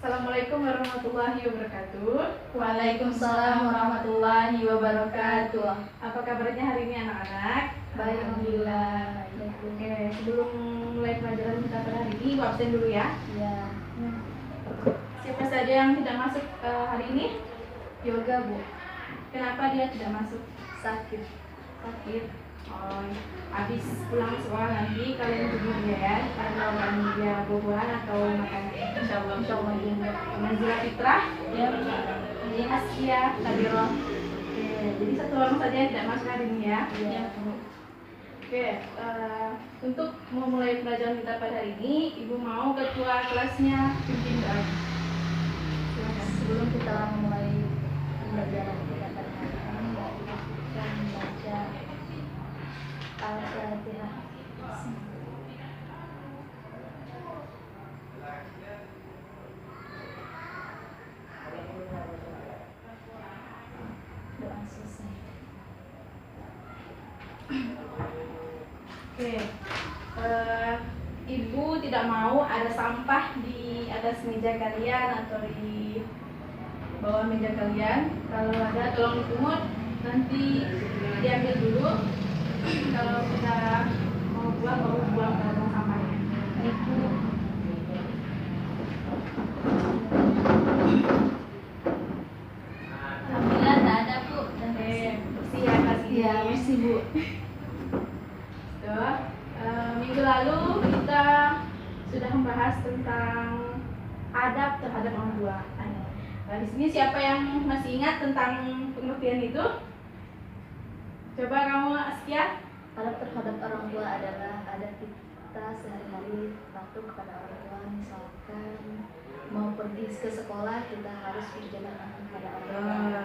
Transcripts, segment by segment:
Assalamualaikum warahmatullahi wabarakatuh. Waalaikumsalam warahmatullahi wabarakatuh. Apa kabarnya hari ini anak-anak? Baik, alhamdulillah. Oke, sebelum mulai pelajaran kita pada hari ini, Ibu absen dulu ya. Ya. Siapa saja yang tidak masuk hari ini? Yoga, Bu. Kenapa dia tidak masuk? Sakit. Sakit. Oh, habis pulang sekolah nanti kalian jemput dia ya. Kalau dia buah-buahan atau makan. Insyaallah juga. Nazila Fitrah, Ya. ini Askia, Sabiro. Oke, jadi satu orang saja yang tidak masuk hari ini ya. Ya. Oke, untuk memulai pelajaran kita pada hari ini, Ibu mau ketua kelasnya pimpin doa. Silakan. Sebelum kita memulai pembelajaran kita pada hari ini, kita membaca Al-Fatihah. Doa selesai. Oke, Ibu tidak mau ada sampah di atas meja kalian atau di bawah meja kalian. Kalau ada tolong dipungut, nanti diambil dulu. Kalau kita mau buang, baru buang ke tong sampahnya. Ibu. Alhamdulillah tak ada, Bu. Oke, bersih ya kasih. Ya, bersih, Bu. Tuh, minggu lalu kita sudah membahas tentang adab terhadap orang tua. Nah, di sini siapa yang masih ingat tentang pengertian itu? Coba kamu, Askia. Adab terhadap orang tua adalah adab kita sehari-hari patuh kepada orang tua. Misalkan mau pergi ke sekolah, kita harus berjalan kepada orang tua.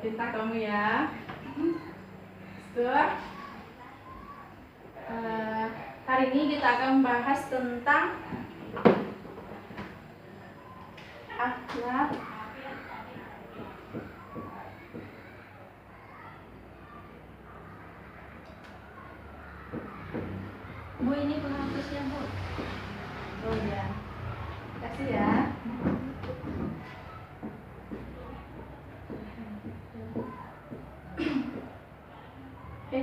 Pintar kamu ya. Tuh. Hari ini kita akan membahas tentang akhlak Bu, ini penghapusnya, Bu. Oh ya, kasih ya. Oke.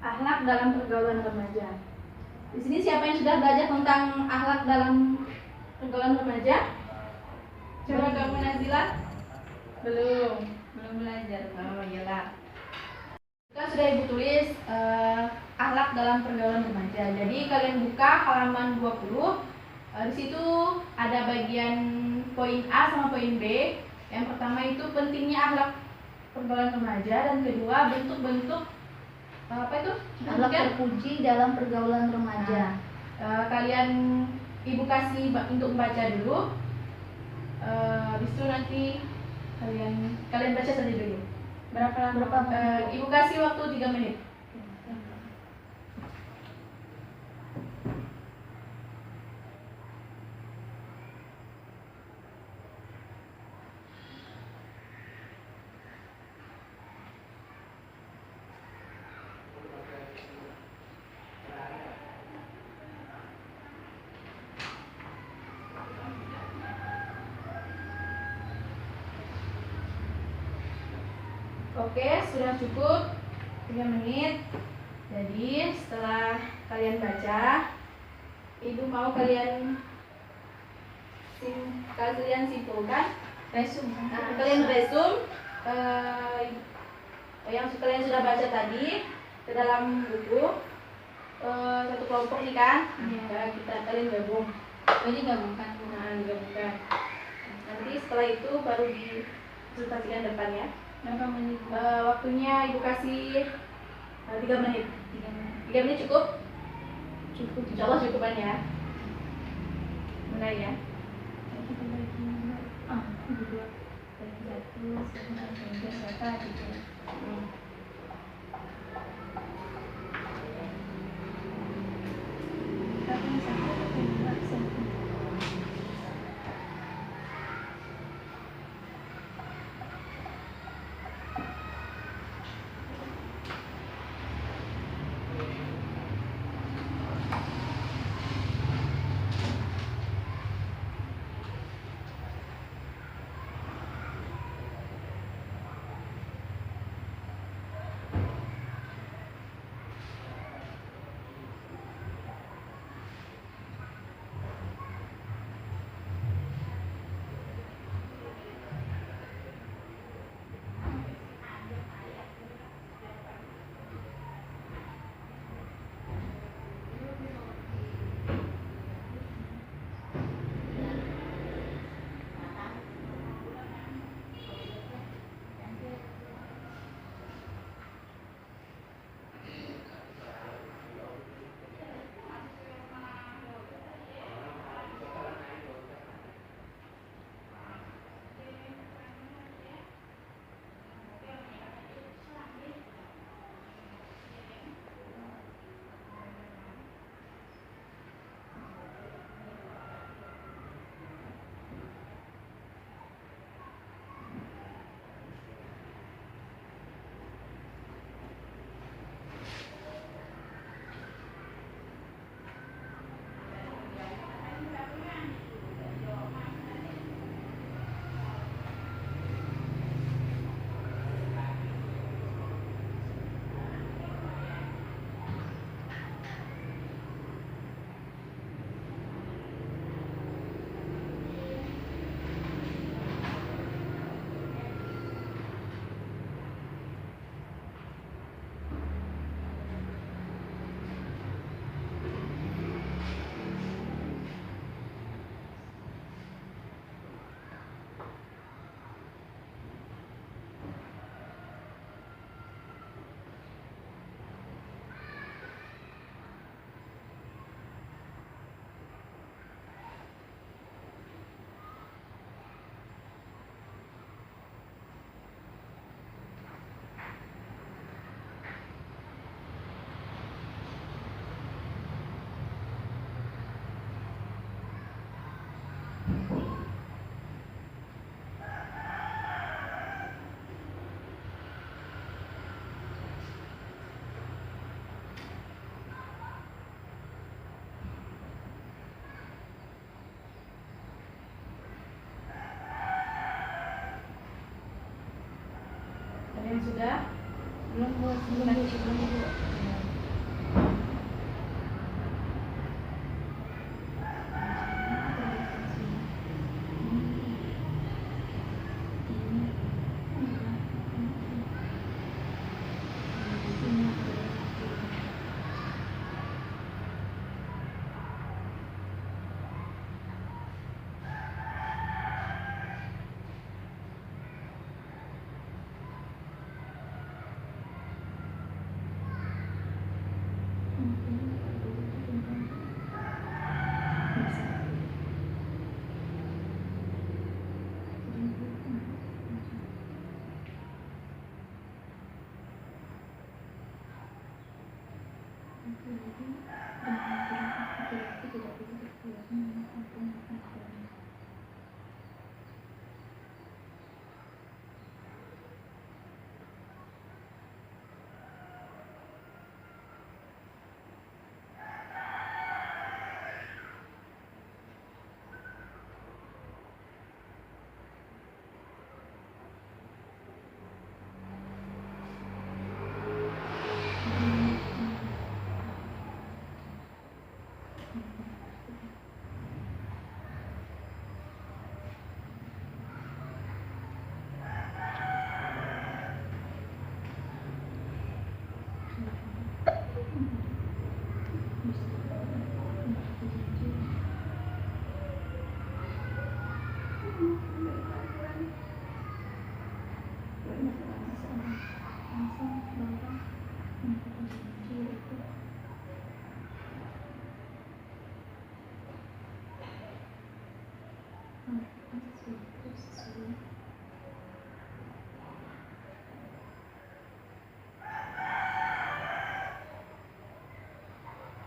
Akhlak dalam pergaulan remaja. Di sini siapa yang sudah belajar tentang akhlak dalam pergaulan remaja? Coba kamu, Nazila. Belum belajar. Oh iyalah. Kita sudah Ibu tulis akhlak dalam pergaulan remaja. Jadi kalian buka halaman 20. Di situ ada bagian poin A sama poin B. Yang pertama itu pentingnya akhlak pergaulan remaja, dan kedua bentuk-bentuk apa itu? Akhlak terpuji dalam pergaulan remaja. Kalian Ibu kasih untuk membaca dulu. Habis itu nanti kalian baca saja dulu. Berapa lama? Ibu kasih waktu 3 menit. Oke, sudah cukup 3 menit. Jadi setelah kalian baca, Ibu mau kalian simpulkan, kalian resume yang kalian sudah baca tadi ke dalam buku. Satu kelompok nih kan? Ya, kalian gabung. Ini gabungkan. Digabungkan. Nanti setelah itu baru dipresentasikan depan ya. Berapa menit? Waktunya Ibu kasih 3 menit. 3 menit cukup? Cukup. Insya Allah cukupan ya. Mulai ya. Kita bagi dua. Bagi 1, 2, 3.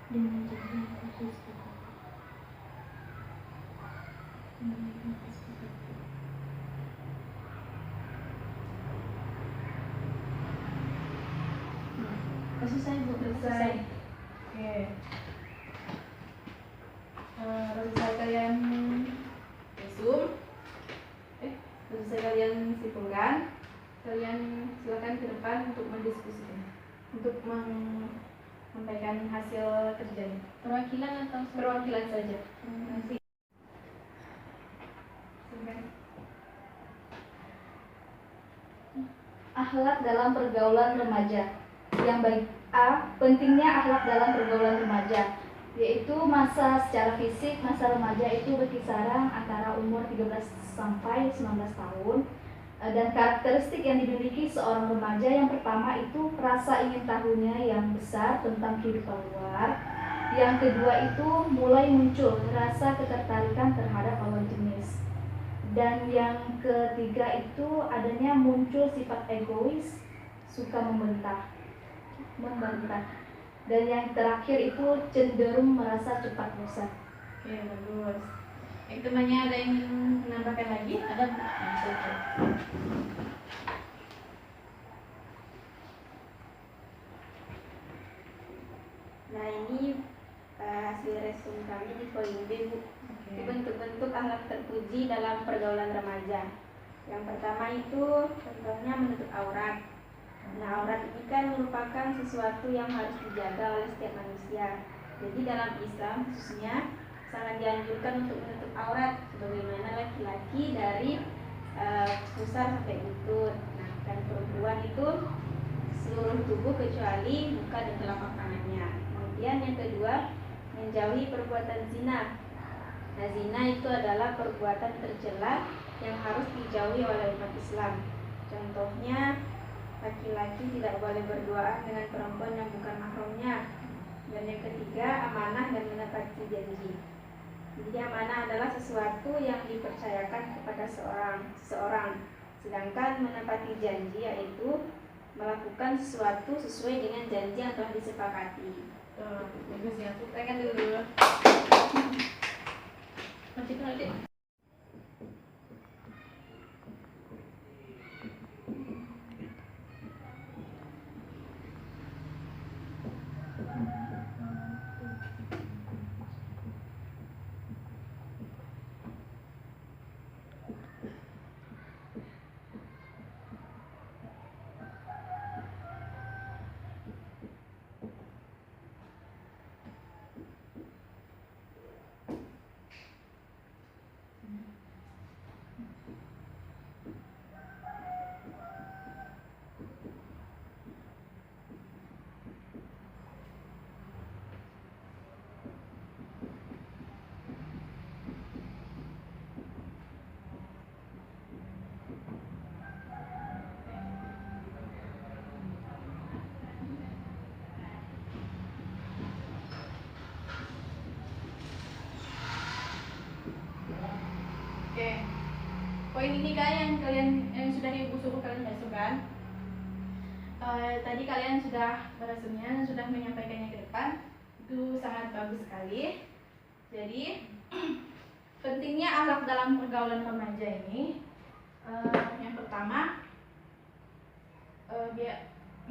Dengan janji yang khusus Selesai Bu. selesai. Oke. Selesai kalian resume. Selesai kalian simpulkan. Kalian silakan ke depan untuk mendiskusikan, untuk menyampaikan hasil kerjanya. Perwakilan atau Perwakilan saja. Nanti. Akhlak dalam pergaulan remaja. Yang baik. A. Pentingnya akhlak dalam pergaulan remaja, yaitu masa secara fisik masa remaja itu berkisaran antara umur 13 sampai 19 tahun. Dan karakteristik yang dimiliki seorang remaja yang pertama itu rasa ingin tahunya yang besar tentang kehidupan luar. Yang kedua itu mulai muncul rasa ketertarikan terhadap lawan jenis. Dan yang ketiga itu adanya muncul sifat egois, suka membantah. Dan yang terakhir itu cenderung merasa cepat bosan. Oke, bagus. Temannya ada yang menambahkan lagi? Ada? Nah, ini hasil resume kami di poin B, Bu. Bentuk-bentuk akhlak terpuji dalam pergaulan remaja. Yang pertama itu contohnya menutup aurat. Nah, aurat ini kan merupakan sesuatu yang harus dijaga oleh setiap manusia. Jadi dalam Islam khususnya sangat dianjurkan untuk menutup aurat, sebagaimana laki-laki dari pusar sampai lutut. Nah, dan perempuan itu seluruh tubuh kecuali muka dan telapak tangannya. Kemudian yang kedua, menjauhi perbuatan zina. Nah, zina itu adalah perbuatan tercela yang harus dijauhi oleh umat Islam. Contohnya, laki-laki tidak boleh berduaan dengan perempuan yang bukan mahramnya. Dan yang ketiga, amanah dan menepati janji. Jadi amanah adalah sesuatu yang dipercayakan kepada seseorang. Sedangkan menepati janji yaitu melakukan sesuatu sesuai dengan janji yang telah disepakati. Bagus ya. Tangan dulu. Masih nanti. Oke. Poin ini kan yang sudah ibu suruh kalian resume kan? Tadi kalian sudah meresumnya dan sudah menyampaikannya ke depan. Itu sangat bagus sekali. Jadi pentingnya akhlak dalam pergaulan remaja ini, yang pertama,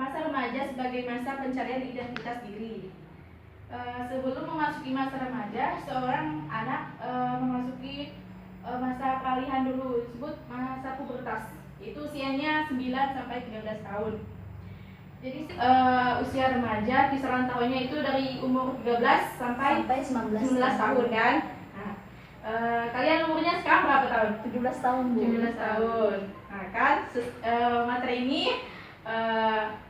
masa remaja sebagai masa pencarian identitas diri. Sebelum memasuki masa remaja, seorang anak memasuki masa peralihan dulu, disebut masa pubertas. Itu usianya 9 sampai 13 tahun. Jadi usia remaja kisaran tahunnya itu dari umur 13 sampai 19 tahun kan. Nah, kalian umurnya sekarang berapa tahun? 17 tahun, Bu. 17 tahun. Nah, kan materi ini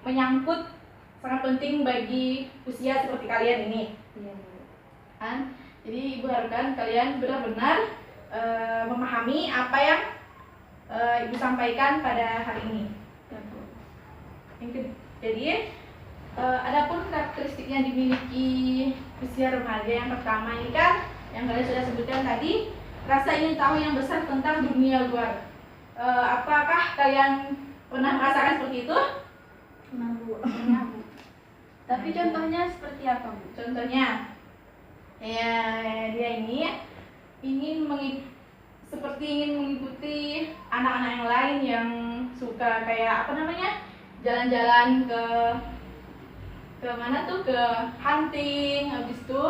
menyangkut sangat penting bagi usia seperti kalian ini. Iya, Bu. Kan? Jadi ibu harapkan kalian benar-benar memahami apa yang ibu sampaikan pada hari ini. Jadi adapun karakteristik yang dimiliki usia remaja yang pertama ini kan yang kalian sudah sebutkan tadi, rasa ingin tahu yang besar tentang dunia luar. Apakah kalian pernah merasakan seperti itu? Pernah, Bu. Tapi contohnya seperti apa, Bu? Contohnya, ya dia ini seperti ingin mengikuti anak-anak yang lain yang suka kayak jalan-jalan ke mana tuh, ke hunting, habis itu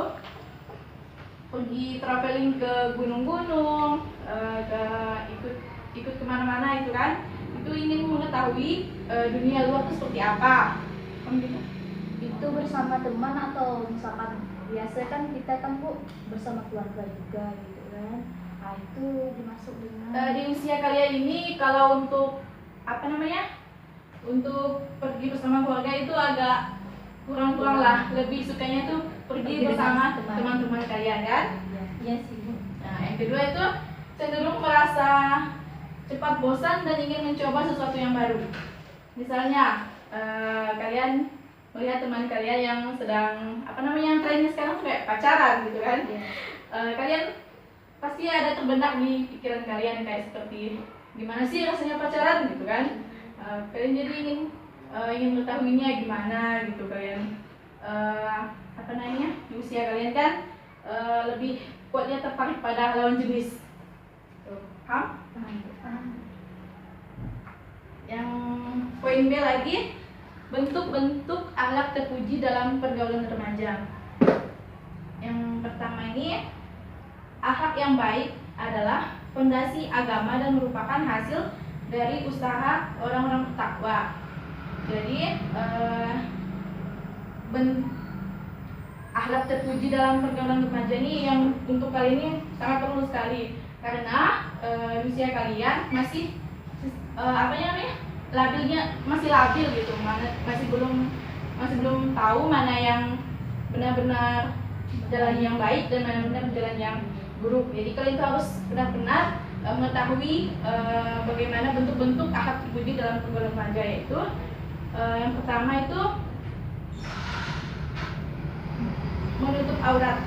pergi traveling ke gunung-gunung, ke ikut kemana-mana itu kan, itu ingin mengetahui dunia luar itu seperti apa. Gitu. Itu bersama teman atau misalkan biasa kan kita kan Bu bersama keluarga juga gitu kan. Nah itu dimasuk dengan Di usia kalian ini kalau untuk untuk pergi bersama keluarga itu agak kurang lah, lebih sukanya tuh pergi bersama teman-teman kalian kan. Iya sih, Bu. Nah, yang kedua itu cenderung merasa cepat bosan dan ingin mencoba sesuatu yang baru. Misalnya kalian melihat teman kalian yang sedang trennya sekarang tuh kayak pacaran gitu kan. Kalian pasti ada terbenak di pikiran kalian kayak seperti gimana sih rasanya pacaran gitu kan. Kalian jadi ingin mengetahuinya gimana gitu kalian. Di usia kalian kan lebih kuatnya tertarik pada lawan jenis. Paham? Yang poin B lagi, bentuk-bentuk akhlak terpuji dalam pergaulan remaja. Yang pertama ini, akhlak yang baik adalah fondasi agama dan merupakan hasil dari usaha orang-orang bertakwa. Jadi akhlak terpuji dalam pergaulan remaja ini yang untuk kali ini sangat perlu sekali karena usia kalian masih masih labil gitu, masih belum tahu mana yang benar-benar jalan yang baik dan mana benar jalan yang buruk. Jadi kalian itu harus benar-benar mengetahui bagaimana bentuk-bentuk akhlak terpuji dalam pergaulan remaja, yaitu yang pertama itu menutup aurat.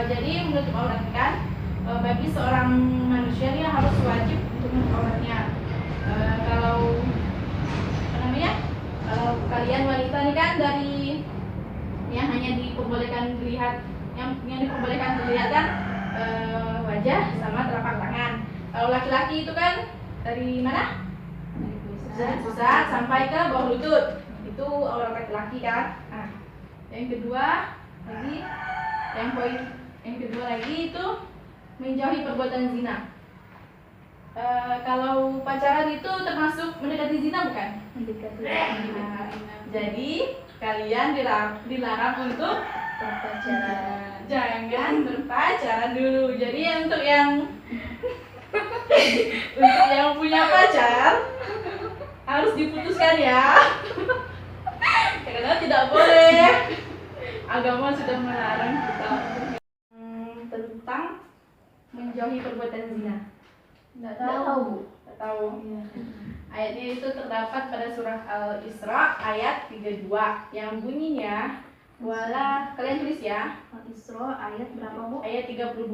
Jadi menutup aurat kan bagi seorang manusia ini harus wajib untuk menutup auratnya. Kalau kalian wanita ini kan dari yang hanya diperbolehkan dilihat, yang diperbolehkan terlihat kan wajah sama telapak tangan. Kalau laki-laki itu kan dari mana? Dari pusat sampai ke bawah lutut. Itu aurat laki-laki kan. Nah, yang kedua lagi itu menjauhi perbuatan zina. Kalau pacaran itu termasuk mendekati zina bukan? mendekati Jadi kalian dilarang untuk berpacaran. jangan berpacaran dulu. Jadi untuk yang punya pacar harus diputuskan ya. Karena tidak boleh. Agama sudah melarang kita tentang menjauhi perbuatan zina. Nggak tahu. Iya. Ayatnya itu terdapat pada surah Al-Isra ayat 32 yang bunyinya wala, kalian tulis ya. Al-Isra ayat berapa, Bu? Ayat 32.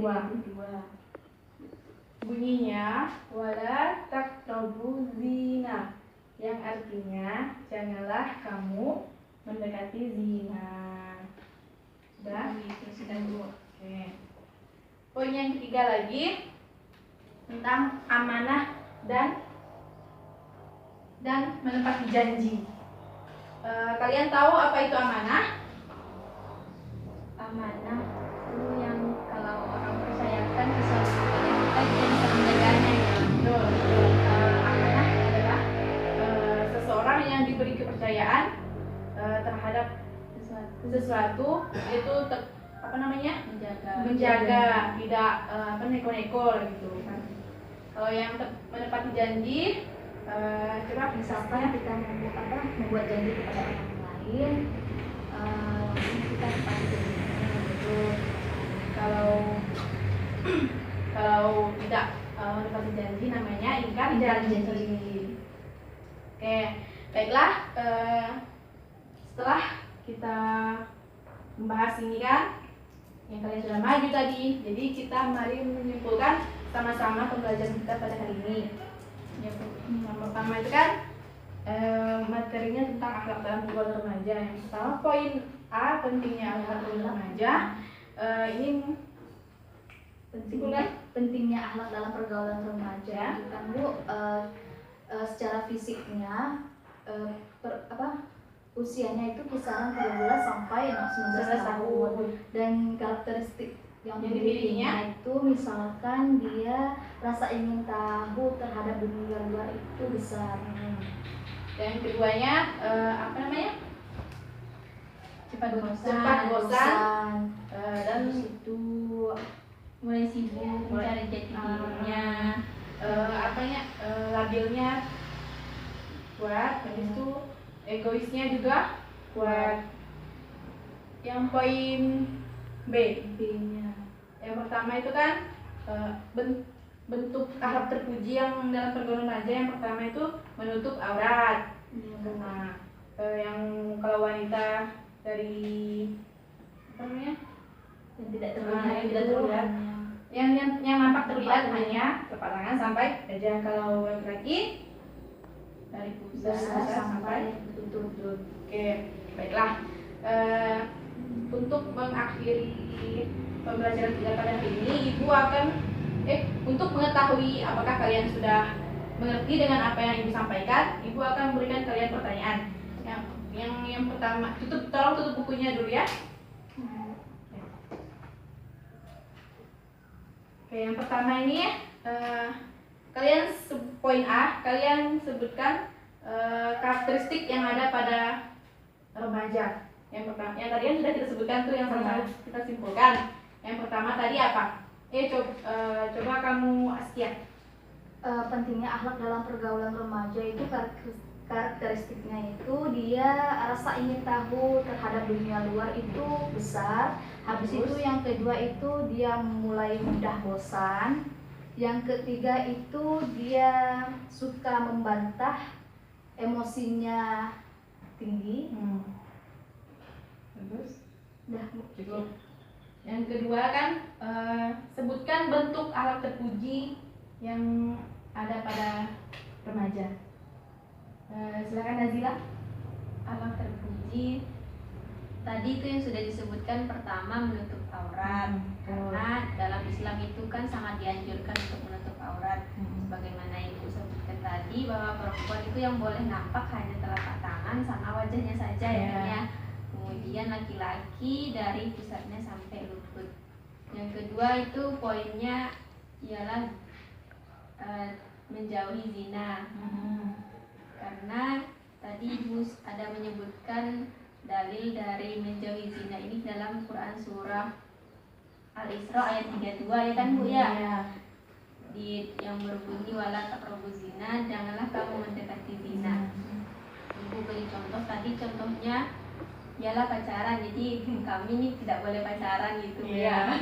Bunyinya wala taqrabu zina, yang artinya janganlah kamu mendekati zina. Sudah Bu. Oke. Poin yang ketiga lagi tentang amanah dan menepati janji. Kalian tahu apa itu amanah? Amanah itu yang kalau orang percayakan sesuatu kepada kita, kita bisa menjaganya ya. Betul. Amanah adalah seseorang yang diberi kepercayaan terhadap sesuatu, itu menjaga, tidak neko-neko gitu kan. Kalau yang menepati janji, coba Misalkan kita membuat janji kepada orang lain, kita tepati janjinya gitu. Kalau tidak menepati janji namanya ingkar janji. Oke, baiklah. Setelah kita membahas ini kan, yang kalian sudah maju tadi, jadi kita mari menyimpulkan sama-sama pembelajaran kita pada hari ini. Yang pertama itu kan materinya tentang akhlak dalam pergaulan remaja. Yang pertama poin A, pentingnya akhlak dalam remaja. Ini pentingnya akhlak dalam pergaulan remaja. Kan Bu, secara fisiknya usianya itu kisaran 13 sampai 19 tahun, dan karakteristik yang dimilikinya itu misalkan dia rasa ingin tahu terhadap dunia luar itu besar. Dan keduanya cepat bosan, dan itu mulai sibuk mencari jati dirinya, labilnya kuat, habis itu egoisnya juga kuat. Yang poin B-nya, yang pertama itu kan bentuk akhlak terpuji yang dalam pergaulan remaja. Yang pertama itu menutup aurat. Nah, yang kalau wanita dari yang tidak terlihat, yang nampak terlihat hanya telapak tangan sampai dada. Kalau laki-laki dari pusat sampai lutut. Oke, baiklah. Untuk mengakhiri pembelajaran kita pada hari ini, Ibu akan untuk mengetahui apakah kalian sudah mengerti dengan apa yang Ibu sampaikan, Ibu akan memberikan kalian pertanyaan. Yang pertama, tolong tutup bukunya dulu ya. Oke, yang pertama ini kalian poin A, kalian sebutkan karakteristik yang ada pada remaja. Yang pertama, yang tadi sudah kita sebutkan tuh, yang sama kita simpulkan. Yang pertama tadi apa? Coba kamu Astia. Pentingnya akhlak dalam pergaulan remaja itu karakteristiknya itu dia rasa ingin tahu terhadap dunia luar itu besar. Habis itu yang kedua itu dia mulai mudah bosan. Yang ketiga itu dia suka membantah, emosinya tinggi. Terus? Udah Cukup. Yang kedua kan sebutkan bentuk akhlak terpuji yang ada pada remaja. Silakan Nazila. akhlak terpuji tadi itu yang sudah disebutkan. Pertama, menutup aurat. Karena dalam Islam itu kan sangat dianjurkan untuk menutup aurat. Sebagaimana Ibu sebutkan tadi, bahwa perempuan itu yang boleh nampak hanya telapak tangan sama wajahnya saja ya. Kemudian laki-laki dari pusatnya sampai lutut. Yang kedua itu poinnya ialah menjauhi zina. Karena tadi Ibu ada menyebutkan dalil dari menjauhi zina ini dalam Quran surah Al-Isra ayat 32 ya kan Bu ya? Di yang berbunyi wala taqrabu zina, janganlah kamu mendekati zina. Ibu beri contoh tadi, contohnya ialah pacaran. Jadi kami ini tidak boleh pacaran gitu ya.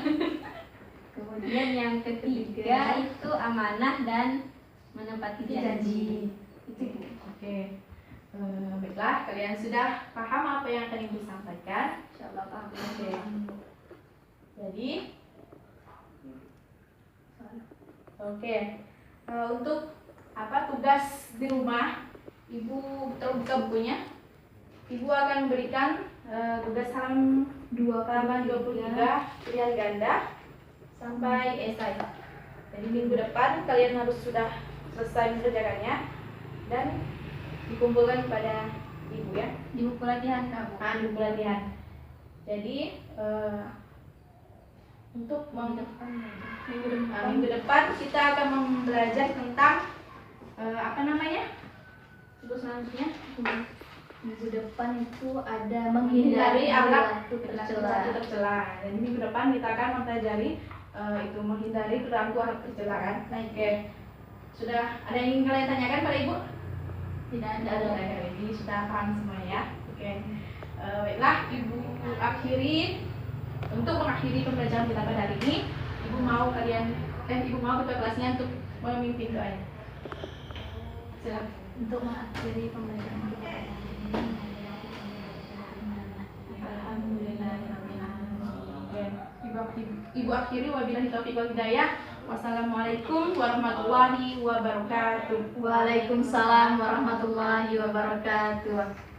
Kemudian yang ketiga itu amanah dan menepati janji. Itu. Oke. Baiklah, kalian sudah paham apa yang akan Ibu sampaikan? Insyaallah paham. Oke. Jadi untuk tugas di rumah, Ibu buka bukunya. Ibu akan berikan tugas halaman 23 pilihan ganda sampai esai. Jadi minggu depan kalian harus sudah selesai mengerjakannya dan dikumpulkan kepada Ibu ya. Di buku latihan kamu. Di buku latihan. Jadi untuk minggu depan kita akan belajar tentang tugas selanjutnya. Minggu depan itu ada menghindari akhlak tercela. Jadi minggu depan kita akan mempelajari itu menghindari perilaku akhlak tercela kan. Oke. Sudah ada yang ingin kalian tanyakan pada Ibu? Tidak ada. Ini sudah paham semua ya. Oke. Baiklah, Ibu akhiri. Untuk mengakhiri pembelajaran kita pada hari ini, Ibu mau ketua kelasnya untuk memimpin doanya. Silakan. Untuk mengakhiri pembelajaran kita pada hari ini, Alhamdulillah. Ibu akhiri wabillahi taufiq wal hidayah. Wassalamualaikum warahmatullahi wabarakatuh. Waalaikumsalam warahmatullahi wabarakatuh.